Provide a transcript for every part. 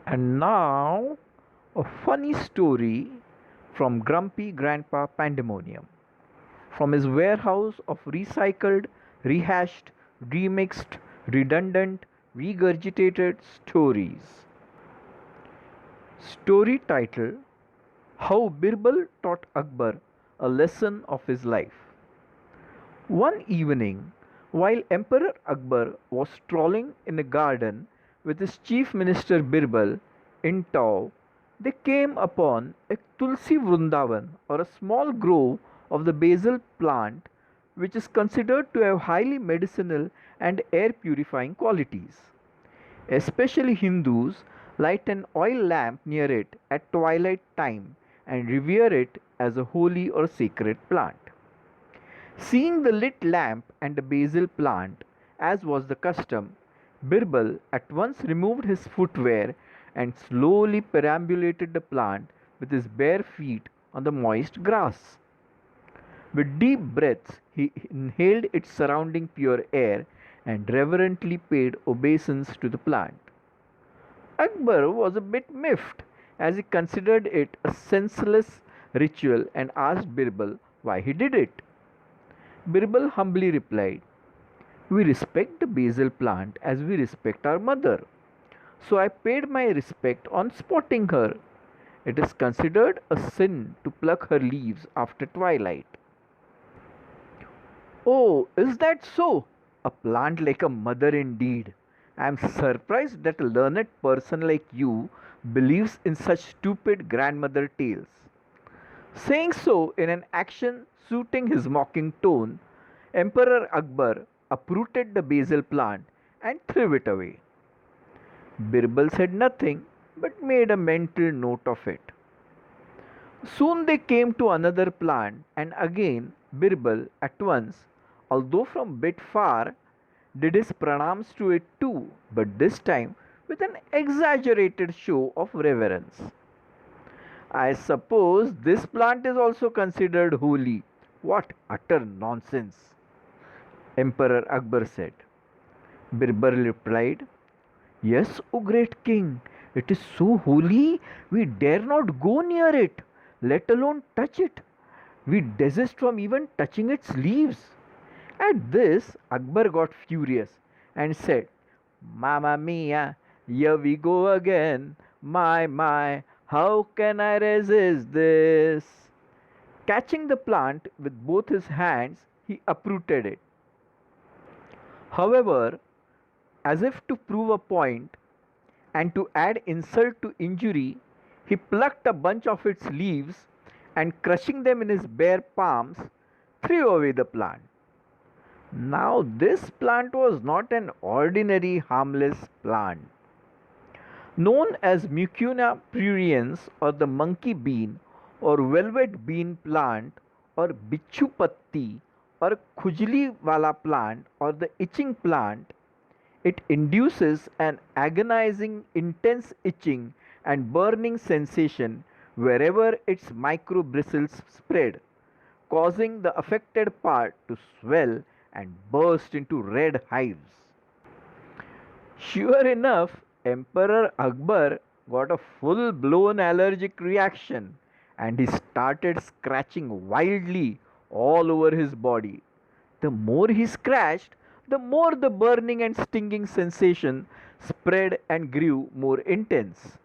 And now, a funny story from Grumpy Grandpa Pandemonium. From his warehouse of recycled, rehashed, remixed, redundant, regurgitated stories. Story title: How Birbal Taught Akbar a Lesson of His Life. One evening, while Emperor Akbar was strolling in a garden with his chief minister Birbal in tow, they came upon a Tulsi Vrindavan, or a small grove of the basil plant, which is considered to have highly medicinal and air purifying qualities. Especially Hindus light an oil lamp near it at twilight time and revere it as a holy or sacred plant. Seeing the lit lamp and the basil plant, as was the custom, Birbal at once removed his footwear and slowly perambulated the plant with his bare feet on the moist grass. With deep breaths, he inhaled its surrounding pure air and reverently paid obeisance to the plant. Akbar was a bit miffed, as he considered it a senseless ritual, and asked Birbal why he did it. Birbal humbly replied, "We respect the basil plant as we respect our mother. So I paid my respect on spotting her. It is considered a sin to pluck her leaves after twilight." "Oh, is that so? A plant like a mother indeed. I am surprised that a learned person like you believes in such stupid grandmother tales." Saying so in an action suiting his mocking tone, Emperor Akbar uprooted the basil plant and threw it away. Birbal said nothing but made a mental note of it. Soon they came to another plant, and again Birbal at once, although from bit far, did his pranams to it too, but this time with an exaggerated show of reverence. "I suppose this plant is also considered holy." "What utter nonsense!" Emperor Akbar said. Birbal replied, "Yes, O great king, it is so holy we dare not go near it, let alone touch it. We desist from even touching its leaves." At this, Akbar got furious and said, "Mamma mia, here we go again. My, how can I resist this?" Catching the plant with both his hands, he uprooted it. However, as if to prove a point and to add insult to injury, he plucked a bunch of its leaves and, crushing them in his bare palms, threw away the plant. Now, this plant was not an ordinary harmless plant. Known as Mucuna pruriens, or the monkey bean, or velvet bean plant, or bichu patti, or khujli wala plant, or the itching plant, it induces an agonizing, intense itching and burning sensation wherever its micro bristles spread, causing the affected part to swell and burst into red hives. Sure enough, Emperor Akbar got a full blown allergic reaction and he started scratching wildly all over his body. The more he scratched, the more the burning and stinging sensation spread and grew more intense.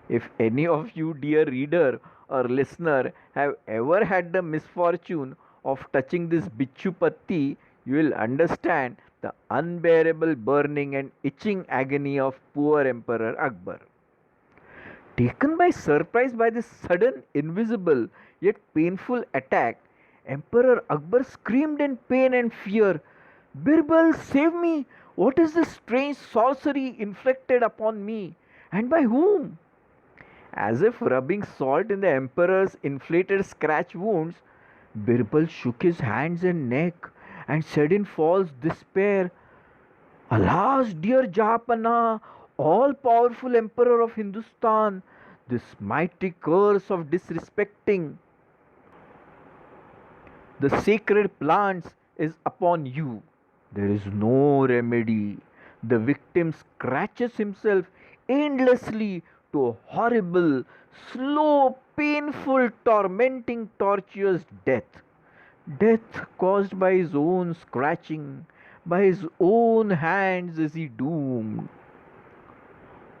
If any of you, dear reader or listener, have ever had the misfortune of touching this bichu patti, you will understand the unbearable burning and itching agony of poor Emperor Akbar. Taken by surprise by this sudden, invisible, yet painful attack, Emperor Akbar screamed in pain and fear, "Birbal, save me! What is this strange sorcery inflicted upon me? And by whom?" As if rubbing salt in the Emperor's inflated scratch wounds, Birbal shook his hands and neck and said in false despair, "Alas, dear Jahapana, all powerful Emperor of Hindustan, this mighty curse of disrespecting the sacred plants is upon you. There is no remedy. The victim scratches himself endlessly to a horrible, slow, painful, tormenting, tortuous death. Death caused by his own scratching, by his own hands is he doomed.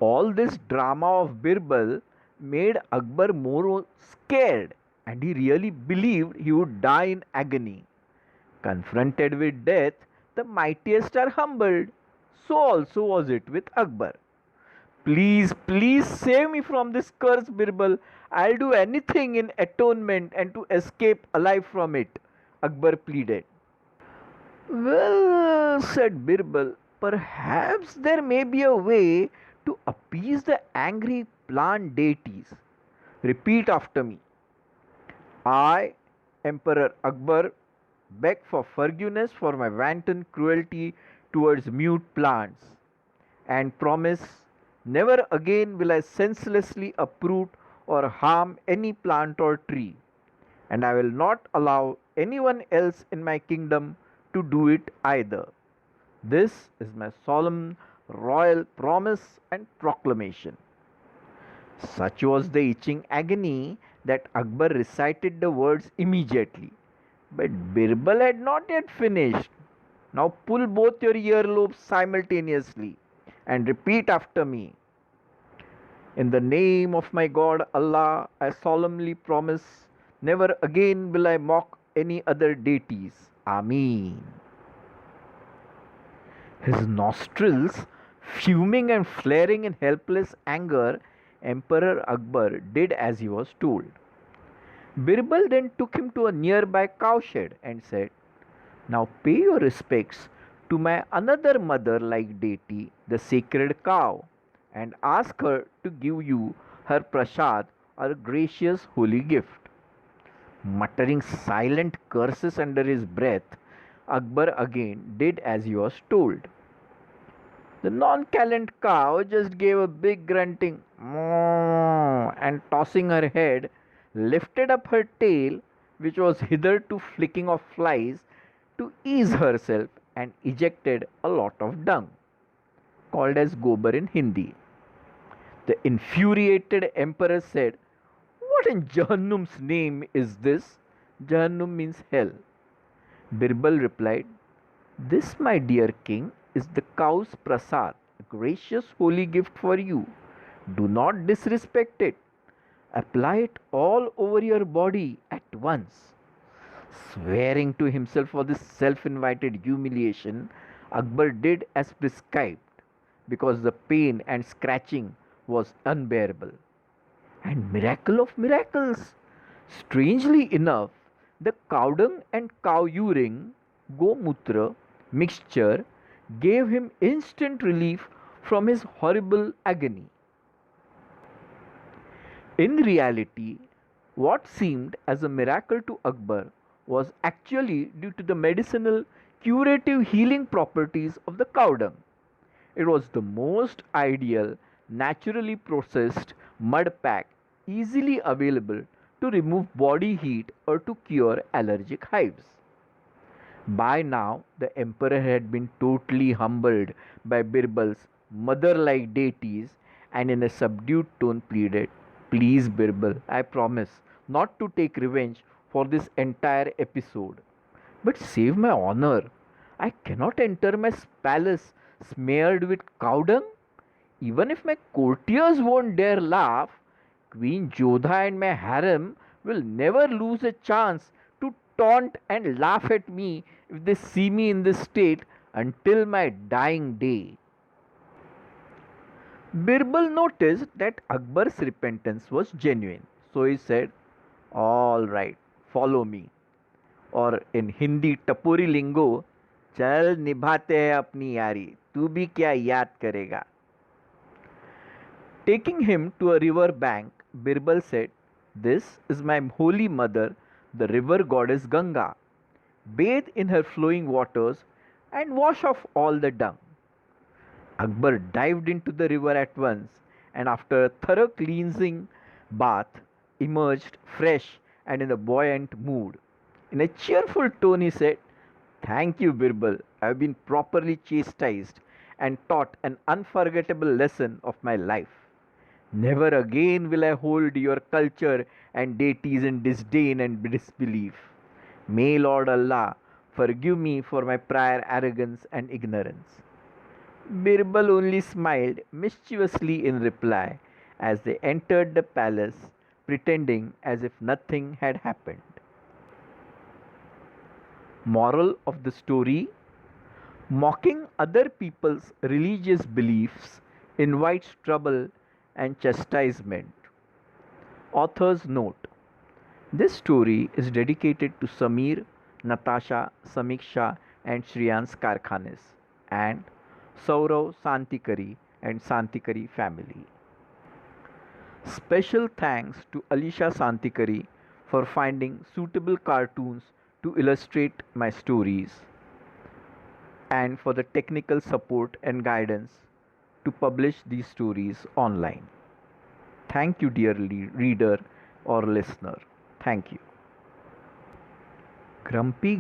All this drama of Birbal made Akbar more scared, and he really believed he would die in agony. Confronted with death, the mightiest are humbled. So also was it with Akbar. Please, please save me from this curse, Birbal. I'll do anything in atonement and to escape alive from it, Akbar pleaded. Well, said Birbal, perhaps there may be a way to appease the angry plant deities. Repeat after me. I, Emperor Akbar, beg for forgiveness for my wanton cruelty towards mute plants, and promise never again will I senselessly uproot or harm any plant or tree, and I will not allow anyone else in my kingdom to do it either. This is my solemn royal promise and proclamation. Such was the itching agony that Akbar recited the words immediately. But Birbal had not yet finished. Now pull both your earlobes simultaneously and repeat after me. In the name of my God Allah, I solemnly promise never again will I mock any other deities. Ameen. His nostrils fuming and flaring in helpless anger, Emperor Akbar did as he was told. Birbal then took him to a nearby cowshed and said, Now pay your respects to my another mother like deity, the sacred cow, and ask her to give you her prasad or gracious holy gift. Muttering silent curses under his breath, Akbar again did as he was told. The nonchalant cow just gave a big grunting moo and tossing her head, lifted up her tail, which was hitherto flicking off flies, to ease herself and ejected a lot of dung, called as gobar in Hindi. The infuriated emperor said, What in Jahannum's name is this? Jahannum means hell. Birbal replied, This, my dear king, is the cow's prasad, a gracious holy gift for you. Do not disrespect it. Apply it all over your body at once. Swearing to himself for this self invited humiliation, Akbar did as prescribed because the pain and scratching was unbearable. And miracle of miracles! Strangely enough, the cow dung and cow urine, gomutra, mixture gave him instant relief from his horrible agony. In reality, what seemed as a miracle to Akbar was actually due to the medicinal curative healing properties of the cow dung. It was the most ideal, naturally processed mud pack easily available to remove body heat or to cure allergic hives. By now, the emperor had been totally humbled by Birbal's mother like deities and in a subdued tone pleaded, Please, Birbal, I promise not to take revenge for this entire episode. But save my honor. I cannot enter my palace smeared with cow dung. Even if my courtiers won't dare laugh, Queen Jodha and my harem will never lose a chance to taunt and laugh at me if they see me in this state until my dying day. Birbal noticed that Akbar's repentance was genuine, so he said, All right, follow me. Or in Hindi टपोरी लिंगो, चल निभाते हैं अपनी यारी, तू भी क्या याद करेगा. Taking him to a river bank, Birbal said, This is my holy mother, the river goddess Ganga. Bathe in her flowing waters and wash off all the dung. Akbar dived into the river at once and after a thorough cleansing bath emerged fresh and in a buoyant mood. In a cheerful tone he said, Thank you, Birbal. I have been properly chastised and taught an unforgettable lesson of my life. Never again will I hold your culture and deities in disdain and disbelief. May Lord Allah forgive me for my prior arrogance and ignorance. Birbal only smiled mischievously in reply as they entered the palace, pretending as if nothing had happened. Moral of the story: mocking other people's religious beliefs invites trouble and chastisement. Author's note: this story is dedicated to Samir, Natasha, Samiksha, and Shriyans Karkhanis, and Saurav Santikari and Santikari family. Special thanks to Alisha Santikari for finding suitable cartoons to illustrate my stories and for the technical support and guidance to publish these stories online. Thank you, dear reader or listener. Thank you. Grumpy